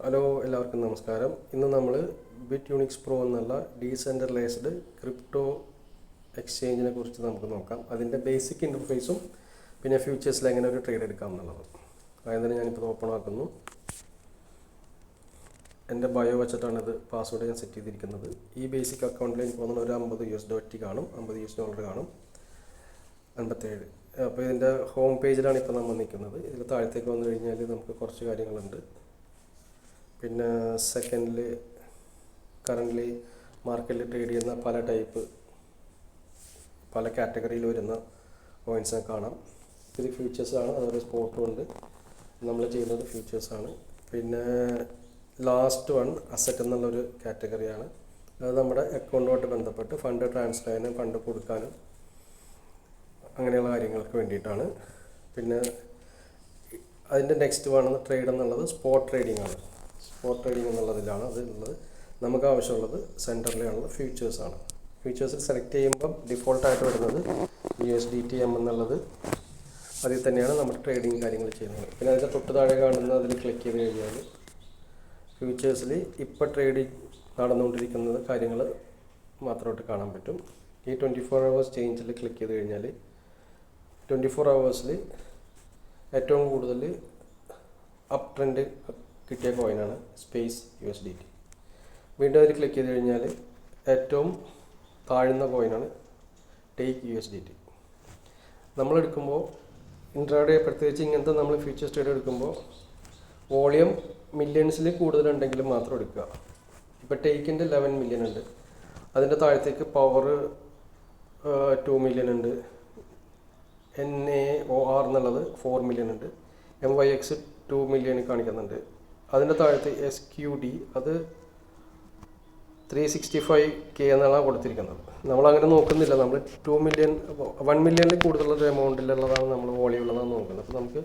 Hello, എല്ലാവർക്കും നമസ്കാരം. ഇന്ന് നമ്മൾ ബിറ്റ്യൂണിക്സ് പ്രോ എന്നുള്ള ഡീസെൻട്രലൈസ്ഡ് ക്രിപ്റ്റോ എക്സ്ചേഞ്ചിനെ കുറിച്ച് നമുക്ക് നോക്കാം. അതിൻ്റെ ബേസിക് ഇൻ്റർഫേസും പിന്നെ ഫ്യൂച്ചേഴ്സിൽ എങ്ങനെ ഒരു ട്രേഡ് എടുക്കാം എന്നുള്ളത്. അതായത് ഞാനിപ്പോൾ ഓപ്പൺ ആക്കുന്നു. എൻ്റെ ബയോ വെച്ചിട്ടാണ് ഇത് പാസ്വേഡ് ഞാൻ സെറ്റ് ചെയ്തിരിക്കുന്നത്. ഈ ബേസിക് അക്കൗണ്ടിൽ എനിക്ക് തോന്നുന്നു ഒരു $50 കാണും, $50 കാണും, 57. അപ്പോൾ ഇതിൻ്റെ ഹോം പേജിലാണ് ഇപ്പോൾ നമ്മൾ നിൽക്കുന്നത്. ഇതിൽ താഴത്തേക്ക് വന്നു കഴിഞ്ഞാൽ നമുക്ക് കുറച്ച് കാര്യങ്ങളുണ്ട്. പിന്നെ സെക്കൻഡിൽ കറൻ്റ്ലി മാർക്കറ്റിൽ ട്രേഡ് ചെയ്യുന്ന പല കാറ്റഗറിയിൽ വരുന്ന കോയിൻസ് കാണാം. ഇത് ഫ്യൂച്ചേഴ്സാണ്, അതൊരു സ്പോട്ടും ഉണ്ട്. നമ്മൾ ചെയ്യുന്നത് ഫ്യൂച്ചേഴ്സാണ്. പിന്നെ ലാസ്റ്റ് വൺ അസറ്റ് എന്നുള്ളൊരു കാറ്റഗറിയാണ്. അത് നമ്മുടെ അക്കൗണ്ടുമായിട്ട് ബന്ധപ്പെട്ട് ഫണ്ട് ട്രാൻസ്ഫർ ചെയ്യാനും ഫണ്ട് കൊടുക്കാനും അങ്ങനെയുള്ള കാര്യങ്ങൾക്ക് വേണ്ടിയിട്ടാണ്. പിന്നെ അതിൻ്റെ നെക്സ്റ്റ് വേണമെന്ന് ട്രേഡ് എന്നുള്ളത് സ്പോട്ട് ട്രേഡിംഗ് ആണ്. സ്പോട്ട് ട്രേഡിംഗ് എന്നുള്ളതിലാണ് അതുള്ളത്. നമുക്ക് ആവശ്യമുള്ളത് സെൻറ്ററിലാണുള്ളത് ഫ്യൂച്ചേഴ്സാണ്. ഫ്യൂച്ചേഴ്സിൽ സെലക്ട് ചെയ്യുമ്പം ഡിഫോൾട്ടായിട്ട് വരുന്നത് USDTM എന്നുള്ളത്. അതിൽ തന്നെയാണ് നമ്മൾ ട്രേഡിങ് കാര്യങ്ങൾ ചെയ്യുന്നത്. പിന്നെ അതിൻ്റെ തൊട്ട് താഴെ കാണുന്ന അതിൽ ക്ലിക്ക് ചെയ്ത് കഴിഞ്ഞാൽ ഫ്യൂച്ചേഴ്സിൽ ഇപ്പോൾ ട്രേഡിങ് നടന്നുകൊണ്ടിരിക്കുന്നത് കാര്യങ്ങൾ മാത്രമായിട്ട് കാണാൻ പറ്റും. ഈ 24 hours ചേഞ്ചിൽ ക്ലിക്ക് ചെയ്ത് കഴിഞ്ഞാൽ 24 hours ഏറ്റവും കൂടുതൽ അപ്പ് ട്രെൻഡ് കിട്ടിയ കോയിനാണ് സ്പേസ് USDT. വീണ്ടും അതിൽ ക്ലിക്ക് ചെയ്ത് കഴിഞ്ഞാൽ ഏറ്റവും താഴ്ന്ന കോയിനാണ് ടേക്ക് USDT. നമ്മളെടുക്കുമ്പോൾ ഇൻട്രാഡേ പ്രത്യേകിച്ച് ഇങ്ങനത്തെ നമ്മൾ ഫ്യൂച്ചേഴ്സ് ട്രേഡ് എടുക്കുമ്പോൾ വോളിയം മില്യൺസിൽ കൂടുതലുണ്ടെങ്കിലും മാത്രം എടുക്കുക. ഇപ്പോൾ ടേക്കിൻ്റെ 11 മില്യൺ ഉണ്ട്, അതിൻ്റെ താഴത്തേക്ക് പവർ 2 മില്യൺ ഉണ്ട്, NAOR എന്നുള്ളത് 4 മില്യൺ ഉണ്ട്, MYX 2 മില്യൺ കാണിക്കുന്നുണ്ട്. അതിൻ്റെ താഴത്ത് SQD അത് 365K എന്നാണ് കൊടുത്തിരിക്കുന്നത്. നമ്മളങ്ങനെ നോക്കുന്നില്ല. നമ്മൾ 2 മില്യൺ 1 മില്യണിൽ കൂടുതലൊരു എമൗണ്ടിലുള്ളതാണ് നമ്മൾ വോളിയുള്ളതാണ് നോക്കുന്നത്. അപ്പോൾ നമുക്ക്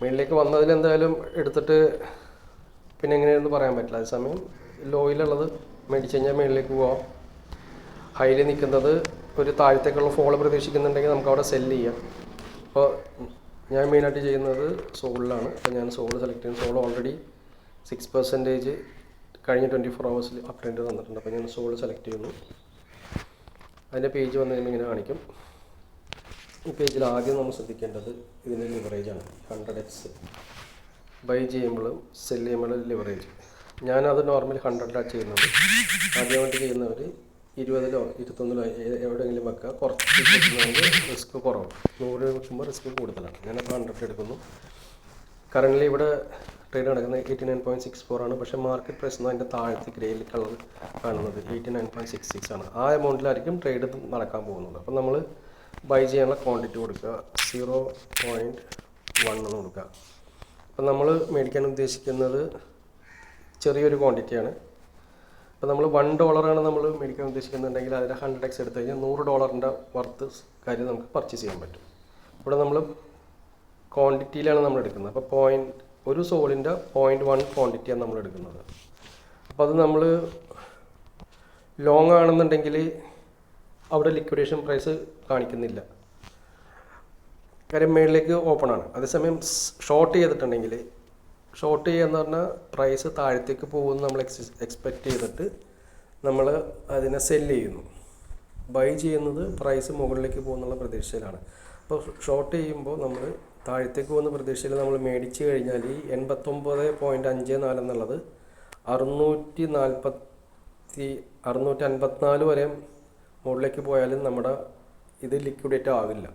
മേളിലേക്ക് വന്നതിലെന്തായാലും എടുത്തിട്ട് പിന്നെ എങ്ങനെയാണെന്ന് പറയാൻ പറ്റില്ല. അതേസമയം ലോയിലുള്ളത് മേടിച്ച് കഴിഞ്ഞാൽ മേളിലേക്ക് പോവാം. ഹൈയിൽ നിൽക്കുന്നത് ഒരു താഴത്തേക്കുള്ള ഫോള് പ്രതീക്ഷിക്കുന്നുണ്ടെങ്കിൽ നമുക്ക് അവിടെ സെല്ല് ചെയ്യാം. അപ്പോൾ ഞാൻ മെയിനായിട്ട് ചെയ്യുന്നത് സോളിലാണ്. അപ്പോൾ ഞാൻ സോൾ സെലക്ട് ചെയ്യുന്നു. സോൾ ഓൾറെഡി 6% കഴിഞ്ഞ 24 hours അപ്പ് ട്രെൻഡ് തന്നിട്ടുണ്ട്. അപ്പോൾ ഞാൻ സോൾ സെലക്ട് ചെയ്യുന്നു. അതിൻ്റെ പേജ് വന്നു കഴിയുമ്പോൾ ഇങ്ങനെ കാണിക്കും. ഈ പേജിൽ ആദ്യം നമ്മൾ ശ്രദ്ധിക്കേണ്ടത് ഇതിൻ്റെ ലിവറേജാണ്. 100x ബൈ ചെയ്യുമ്പോഴും സെല് ചെയ്യുമ്പോഴും ലിവറേജ്. ഞാനത് നോർമലി 100ലാണ് ചെയ്യുന്നത്. ആദ്യമായിട്ട് ചെയ്യുന്നവർ 20ലോ 21ലോ എവിടെയെങ്കിലും വെക്കുക. കുറച്ച് റിസ്ക് കുറവ്. 100 വെക്കുമ്പോൾ റിസ്ക് കൂടുതലാണ്. ഞാനപ്പോൾ 100 എടുക്കുന്നു. കറൻ്റ്ലി ഇവിടെ ട്രേഡ് നടക്കുന്നത് 89.64 ആണ്. പക്ഷേ മാർക്കറ്റ് പ്രൈസ് അതിൻ്റെ താഴത്തെ ഗ്രേയിൽ കളർ കാണുന്നത് 89.66 ആണ്. ആ എമൗണ്ടിലായിരിക്കും ട്രേഡ് നടക്കാൻ പോകുന്നത്. അപ്പോൾ നമ്മൾ ബൈ ചെയ്യാനുള്ള ക്വാണ്ടിറ്റി കൊടുക്കുക, 0.1 എന്ന് കൊടുക്കുക. അപ്പോൾ നമ്മൾ മേടിക്കാൻ ഉദ്ദേശിക്കുന്നത് ചെറിയൊരു ക്വാണ്ടിറ്റിയാണ്. അപ്പോൾ നമ്മൾ $1 നമ്മൾ മേടിക്കാൻ ഉദ്ദേശിക്കുന്നുണ്ടെങ്കിൽ അതിൻ്റെ 100x എടുത്തു കഴിഞ്ഞാൽ $100 വർത്ത് കാര്യം നമുക്ക് പർച്ചേസ് ചെയ്യാൻ പറ്റും. ഇവിടെ നമ്മൾ ക്വാണ്ടിറ്റിയിലാണ് നമ്മൾ എടുക്കുന്നത്. അപ്പോൾ ഒരു സോളിൻ്റെ 0.1 ക്വാണ്ടിറ്റിയാണ് നമ്മൾ എടുക്കുന്നത്. അപ്പോൾ അത് നമ്മൾ ലോങ് ആണെന്നുണ്ടെങ്കിൽ അവിടെ ലിക്വിഡേഷൻ പ്രൈസ് കാണിക്കുന്നില്ല, കാര്യം മേളിലേക്ക് ഓപ്പൺ ആണ്. അതേസമയം ഷോർട്ട് ചെയ്തിട്ടുണ്ടെങ്കിൽ ഷോർട്ട് ചെയ്യുകയെന്ന് പറഞ്ഞാൽ പ്രൈസ് താഴത്തേക്ക് പോകുമെന്ന് നമ്മൾ എക്സ്പെക്റ്റ് ചെയ്തിട്ട് നമ്മൾ അതിനെ സെല്ല് ചെയ്യുന്നു. ബൈ ചെയ്യുന്നത് പ്രൈസ് മുകളിലേക്ക് പോകുന്നുള്ള പ്രതീക്ഷയിലാണ്. അപ്പോൾ ഷോർട്ട് ചെയ്യുമ്പോൾ നമ്മൾ താഴത്തേക്ക് പോകുന്ന പ്രതീക്ഷയിൽ നമ്മൾ മേടിച്ച് കഴിഞ്ഞാൽ ഈ 89.54 എന്നുള്ളത് 654 വരെ മുകളിലേക്ക് പോയാലും നമ്മുടെ ഇത് ലിക്വിഡേറ്റ് ആവില്ല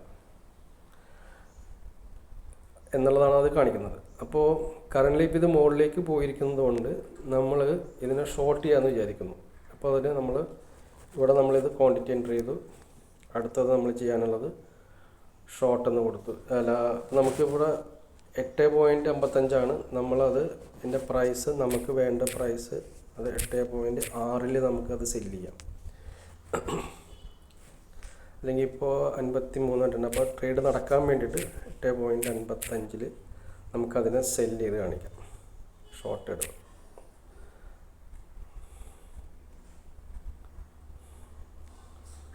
എന്നുള്ളതാണ് അത് കാണിക്കുന്നത്. അപ്പോൾ കറൻ്റ്ലി ഇപ്പോൾ ഇത് മുകളിലേക്ക് പോയിരിക്കുന്നത് കൊണ്ട് നമ്മൾ ഇതിനെ ഷോർട്ട് ചെയ്യാമെന്ന് വിചാരിക്കുന്നു. അപ്പോൾ അതിന് ഇവിടെ നമ്മളിത് ക്വാണ്ടിറ്റി എൻ്റർ ചെയ്തു. അടുത്തത് നമ്മൾ ചെയ്യാനുള്ളത് ഷോർട്ട് എന്ന് കൊടുത്തു. നമുക്കിവിടെ 8.55 നമ്മളത് എൻ്റെ പ്രൈസ് നമുക്ക് വേണ്ട പ്രൈസ് അത് 8.6 നമുക്കത് സെല്ല് ചെയ്യാം. അല്ലെങ്കിൽ ഇപ്പോൾ 53 അപ്പോൾ ട്രേഡ് നടക്കാൻ വേണ്ടിയിട്ട് 8.55 നമുക്കതിനെ സെല്ല് ചെയ്ത് കാണിക്കാം. ഷോർട്ട് ഇടും.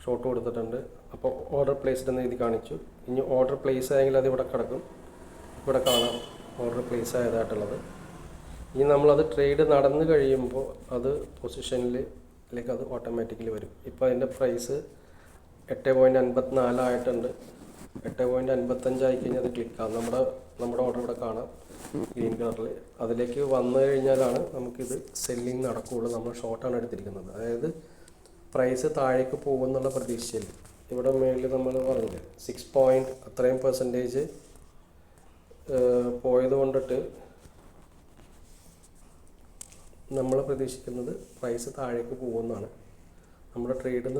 ഷോർട്ട് കൊടുത്തിട്ടുണ്ട്. അപ്പോൾ ഓർഡർ പ്ലേസ്ഡ് എന്ന് എഴുതി കാണിച്ചു. ഇനി ഓർഡർ പ്ലേസ് ആയെങ്കിൽ അത് ഇവിടെ കിടക്കും. ഇവിടെ കാണാം ഓർഡർ പ്ലേസ് ആയതായിട്ടുള്ളത്. ഇനി നമ്മളത് ട്രേഡ് നടന്നു കഴിയുമ്പോൾ അത് പൊസിഷനിലേക്ക് അത് ഓട്ടോമാറ്റിക്കലി വരും. ഇപ്പോൾ അതിൻ്റെ പ്രൈസ് 8.54 ആയിട്ടുണ്ട്. 8.55 ആയി കഴിഞ്ഞാൽ അത് ക്ലിക്കാവും. നമ്മുടെ ഓർഡർ ഇവിടെ കാണാം ഗ്രീൻ കളറിൽ. അതിലേക്ക് വന്നു കഴിഞ്ഞാലാണ് നമുക്കിത് സെല്ലിങ് നടക്കുകയുള്ളൂ. നമ്മൾ ഷോർട്ടാണ് എടുത്തിരിക്കുന്നത്. അതായത് പ്രൈസ് താഴേക്ക് പോകുമെന്നുള്ള പ്രതീക്ഷയിൽ ഇവിടെ മേളിൽ നമ്മൾ പറഞ്ഞില്ലേ 6 അത്രയും പെർസെൻറ്റേജ് പോയത് കൊണ്ടിട്ട് നമ്മൾ പ്രതീക്ഷിക്കുന്നത് പ്രൈസ് താഴേക്ക് പോകുമെന്നാണ്. നമ്മുടെ ട്രേഡ്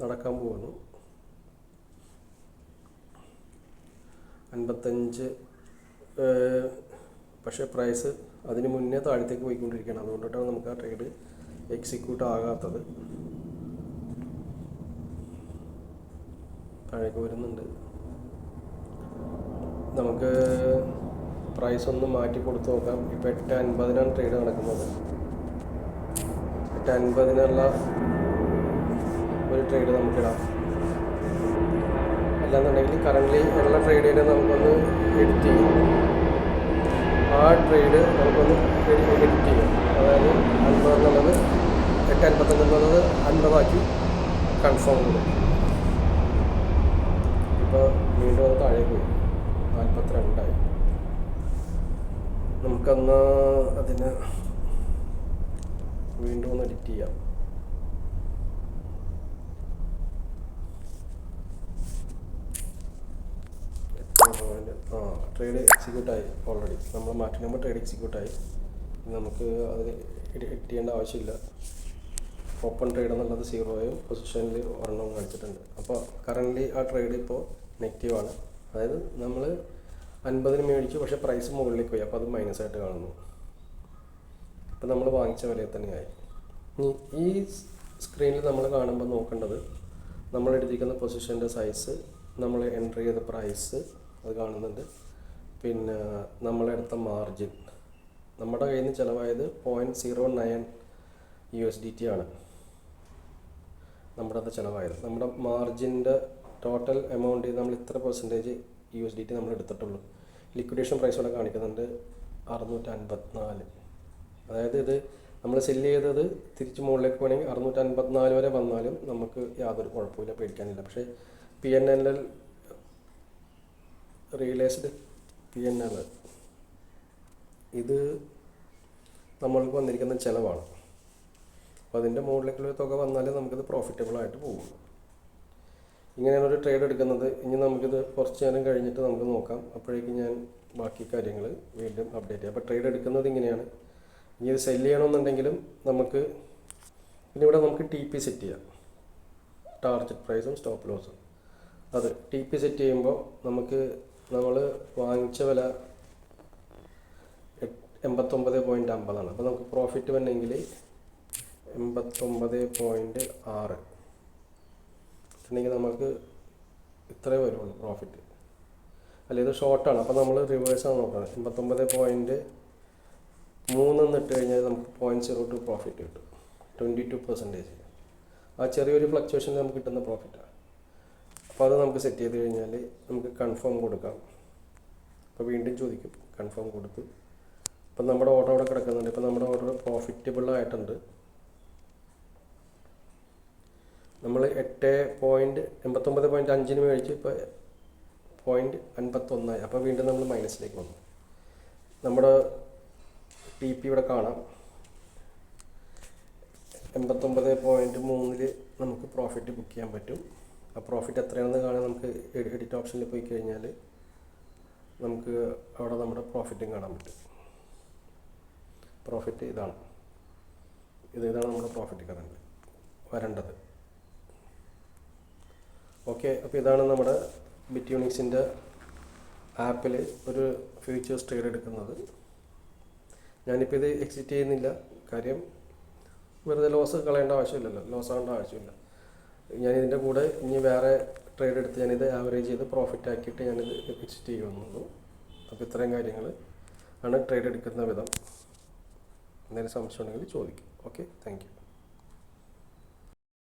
നടക്കാൻ പോകുന്നു. 55 പക്ഷേ പ്രൈസ് അതിന് മുന്നേ താഴത്തേക്ക് പോയിക്കൊണ്ടിരിക്കുകയാണ്. അതുകൊണ്ടിട്ടാണ് നമുക്ക് ആ ട്രേഡ് എക്സിക്യൂട്ട് ആകാത്തത്. താഴേക്ക് വരുന്നുണ്ട്. നമുക്ക് പ്രൈസ് ഒന്ന് മാറ്റി കൊടുത്ത് നോക്കാം. ഇപ്പോൾ 8.50 ട്രേഡ് നടക്കുന്നത്. 8.50 ഒരു ട്രേഡ് നമുക്കിടാം. അല്ലാന്നുണ്ടെങ്കിൽ കറൻ്റ്ലി ഉള്ള ട്രേഡിനെ നമുക്കൊന്ന് എഡിറ്റ് ചെയ്യാം. ആ ട്രേഡ് നമുക്കൊന്ന് എഡിറ്റ് ചെയ്യാം. അതായത് 50 എന്നുള്ളത് 8.55 എന്നുള്ളത് 50 കൺഫേം കൊടുക്കും. ഇപ്പോൾ വീണ്ടും അത് താഴേക്ക് പോയി 42 നമുക്കന്ന് അതിന് വീണ്ടും ഒന്ന് എഡിറ്റ് ചെയ്യാം. ട്രേഡ് എക്സിക്യൂട്ടായി ഓൾറെഡി. നമ്മൾ മാറ്റുമ്പോൾ ട്രേഡ് എക്സിക്യൂട്ടായി. നമുക്ക് അതിൽ എഡിറ്റ് ചെയ്യേണ്ട ആവശ്യമില്ല. ഓപ്പൺ ട്രേഡ് എന്നുള്ളത് 0 പൊസിഷനിൽ ഒരെണ്ണം കാണിച്ചിട്ടുണ്ട്. അപ്പോൾ കറൻ്റ്ലി ആ ട്രേഡ് ഇപ്പോൾ നെഗറ്റീവാണ്. അതായത് നമ്മൾ 50 മേടിച്ചു, പക്ഷേ പ്രൈസ് മുകളിലേക്ക് പോയി. അപ്പോൾ അത് മൈനസായിട്ട് കാണുന്നു. അപ്പോൾ നമ്മൾ വാങ്ങിച്ച വിലയിൽ തന്നെയായി. ഈ സ്ക്രീനിൽ നമ്മൾ കാണുമ്പോൾ നോക്കേണ്ടത് നമ്മൾ എടുത്തിരിക്കുന്ന പൊസിഷൻ്റെ സൈസ്, നമ്മൾ എൻട്രി ചെയ്ത പ്രൈസ് അത് കാണുന്നുണ്ട്. പിന്നെ നമ്മളെടുത്ത മാർജിൻ, നമ്മുടെ കയ്യിൽ നിന്ന് ചിലവായത് 0.09 USDT ആണ് നമ്മുടെ അത് ചിലവായത്. നമ്മുടെ മാർജിൻ്റെ ടോട്ടൽ എമൗണ്ട് നമ്മൾ ഇത്ര പെർസെൻറ്റേജ് USDT നമ്മൾ എടുത്തിട്ടുള്ളൂ. ലിക്വിഡേഷൻ പ്രൈസ് ഇവിടെ കാണിക്കുന്നുണ്ട് 654. അതായത് ഇത് നമ്മൾ സെല്ല് ചെയ്തത് തിരിച്ച് മുകളിലേക്ക് പോകണമെങ്കിൽ 654 വരെ വന്നാലും നമുക്ക് യാതൊരു കുഴപ്പമില്ല, പേടിക്കാനില്ല. പക്ഷേ PNL റിയലൈസ്ഡ് PNL ഇത് നമ്മൾക്ക് വന്നിരിക്കുന്ന ചിലവാണ്. അപ്പോൾ അതിൻ്റെ മുകളിലേക്കുള്ള തുക വന്നാലേ നമുക്കിത് പ്രോഫിറ്റബിളായിട്ട് പോകും. ഇങ്ങനെയാണ് ഒരു ട്രേഡ് എടുക്കുന്നത്. ഇനി നമുക്കിത് കുറച്ച് നേരം കഴിഞ്ഞിട്ട് നമുക്ക് നോക്കാം. അപ്പോഴേക്കും ഞാൻ ബാക്കി കാര്യങ്ങൾ വീണ്ടും അപ്ഡേറ്റ് ചെയ്യാം. അപ്പോൾ ട്രേഡ് എടുക്കുന്നത് ഇങ്ങനെയാണ്. ഇനി ഇത് സെല്ല് ചെയ്യണമെന്നുണ്ടെങ്കിലും നമുക്ക് പിന്നെ ഇവിടെ നമുക്ക് TP സെറ്റ് ചെയ്യാം. ടാർഗറ്റ് പ്രൈസും സ്റ്റോപ്പ് ലോസും. അത് TP സെറ്റ് ചെയ്യുമ്പോൾ നമുക്ക് നമ്മൾ വാങ്ങിച്ച വില 89.50 അപ്പോൾ നമുക്ക് പ്രോഫിറ്റ് വന്നെങ്കിൽ 89.6 ഉണ്ടെങ്കിൽ നമുക്ക് ഇത്രേ വരുള്ളൂ പ്രോഫിറ്റ്. അല്ല, ഇത് ഷോർട്ടാണ്. അപ്പോൾ നമ്മൾ റിവേഴ്സാണ് നോക്കുന്നത്. 89.3 ഇട്ട് കഴിഞ്ഞാൽ നമുക്ക് 0.02 പ്രോഫിറ്റ് കിട്ടും. 22%. ആ ചെറിയൊരു ഫ്ലക്ച്വേഷനിൽ നമുക്ക് കിട്ടുന്ന പ്രോഫിറ്റാണ്. അപ്പോൾ അത് നമുക്ക് സെറ്റ് ചെയ്ത് കഴിഞ്ഞാൽ നമുക്ക് കൺഫേം കൊടുക്കാം. അപ്പോൾ വീണ്ടും ചോദിക്കും, കൺഫേം കൊടുത്ത്. ഇപ്പം നമ്മുടെ ഓർഡർ അവിടെ കിടക്കുന്നുണ്ട്. ഇപ്പോൾ നമ്മുടെ ഓർഡർ പ്രോഫിറ്റബിളായിട്ടുണ്ട്. നമ്മൾ 89.5 മേടിച്ച് ഇപ്പോൾ 0.51 അപ്പോൾ വീണ്ടും നമ്മൾ മൈനസിലേക്ക് വന്നു. നമ്മുടെ TP ഇവിടെ കാണാം. 89.3 നമുക്ക് പ്രോഫിറ്റ് ബുക്ക് ചെയ്യാൻ പറ്റും. ആ പ്രോഫിറ്റ് എത്രയാണെന്ന് കാണാൻ നമുക്ക് എഡിറ്റ് ഓപ്ഷനിൽ പോയി കഴിഞ്ഞാൽ നമുക്ക് അവിടെ നമ്മുടെ പ്രോഫിറ്റും കാണാൻ പറ്റും. പ്രോഫിറ്റ് ഇതാണ് നമ്മുടെ പ്രോഫിറ്റ് കറണ്ട് വരേണ്ടത്. ഓക്കെ, അപ്പോൾ ഇതാണ് നമ്മുടെ ബിറ്റ്യൂണിക്സിൻ്റെ ആപ്പിൽ ഒരു ഫ്യൂച്ചേഴ്സ് ട്രേഡ് എടുക്കുന്നത്. ഞാനിപ്പോൾ ഇത് എക്സിറ്റ് ചെയ്യുന്നില്ല. കാര്യം വെറുതെ ലോസ് കളയേണ്ട ആവശ്യമില്ലല്ലോ, ലോസ് ആവേണ്ട ആവശ്യമില്ല. ഞാനിതിൻ്റെ കൂടെ ഇനി വേറെ ട്രേഡ് എടുത്ത് ഞാനിത് ആവറേജ് ചെയ്ത് പ്രോഫിറ്റ് ആക്കിയിട്ട് ഞാനിത് എക്സിറ്റ് ചെയ്യുമെന്നുള്ളൂ. അപ്പോൾ ഇത്രയും കാര്യങ്ങൾ ആണ് ട്രേഡ് എടുക്കുന്ന വിധം. എന്തെങ്കിലും സംശയം ഉണ്ടെങ്കിൽ ചോദിക്കും. Okay, thank you.